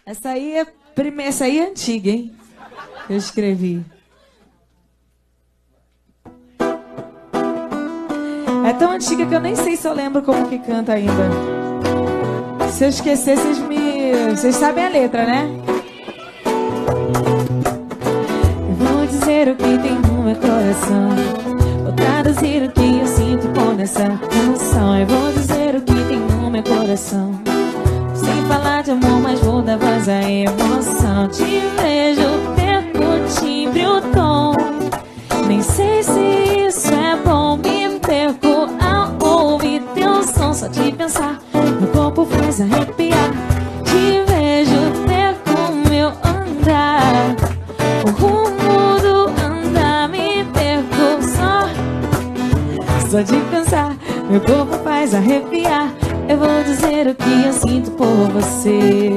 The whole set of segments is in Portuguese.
Essa aí é antiga, hein? Eu escrevi. É tão antiga que eu nem sei se eu lembro como que canta ainda. Se eu esquecer, vocês sabem a letra, né? Eu vou dizer o que tem no meu coração, vou traduzir o que eu sinto por essa canção. Eu vou dizer o que tem no meu coração, sem falar de amor, mas vou dar voz à emoção. Te vejo, perco o timbre, o tom. Nem sei se isso é bom, me perco ao ouvir teu som. Só de pensar, meu corpo faz arrepiar. Te vejo, perco o meu andar, o rumo do andar, me perco só de pensar, meu corpo faz arrepiar. Eu vou dizer o que eu sinto por você.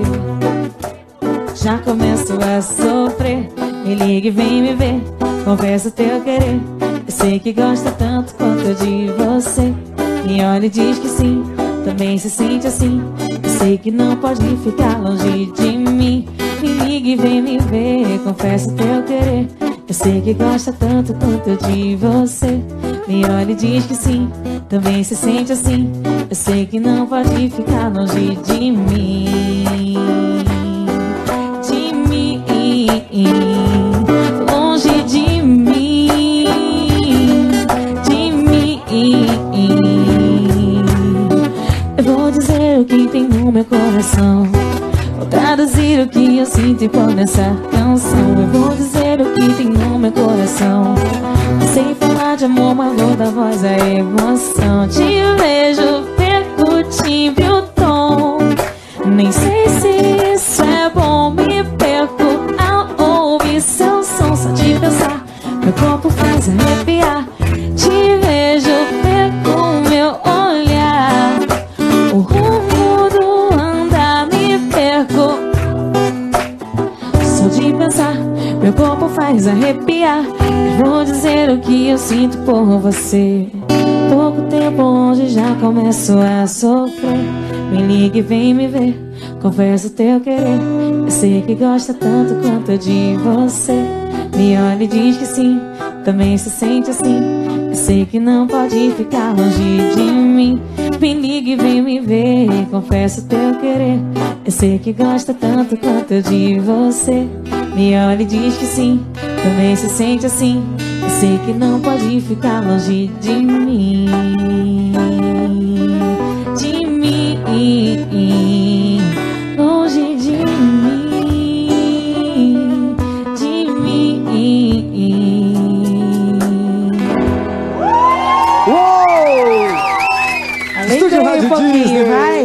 Já começo a sofrer, me liga e vem me ver, confesso teu querer. Eu sei que gosta tanto quanto eu de você. Me olha e diz que sim, também se sente assim. Eu sei que não pode ficar longe de mim. Me liga e vem me ver, confesso teu querer. Eu sei que gosta tanto quanto eu de você. Me olha e diz que sim, também se sente assim. Eu sei que não pode ficar longe de mim. De mim, longe de mim. De mim. Eu vou dizer o que tem no meu coração, vou traduzir o que eu sinto e pôr nessa canção. Eu vou dizer o que tem no meu coração, sem falar de amor, mas vou dar voz à emoção. Te vejo, perco o timbre, o tom. Nem sei se isso é bom, me perco ao ouvir seu som. Só de pensar, meu corpo faz arrepiar. Te vejo, perco o meu olhar, o rumo do andar, me perco. Só de pensar, meu corpo faz arrepiar. Eu vou dizer o que eu sinto por você. Pouco tempo longe, já começo a sofrer. Me liga e vem me ver, confesso teu querer. Eu sei que gosta tanto quanto eu de você. Me olha e diz que sim, também se sente assim. Eu sei que não pode ficar longe de mim. Me liga e vem me ver, confesso teu querer. Eu sei que gosta tanto quanto eu de você. Me olha e diz que sim, também se sente assim. Eu sei que não pode ficar longe de mim. De mim, longe de mim. De mim. Uou! Estúdio Rádio Disney. Vai.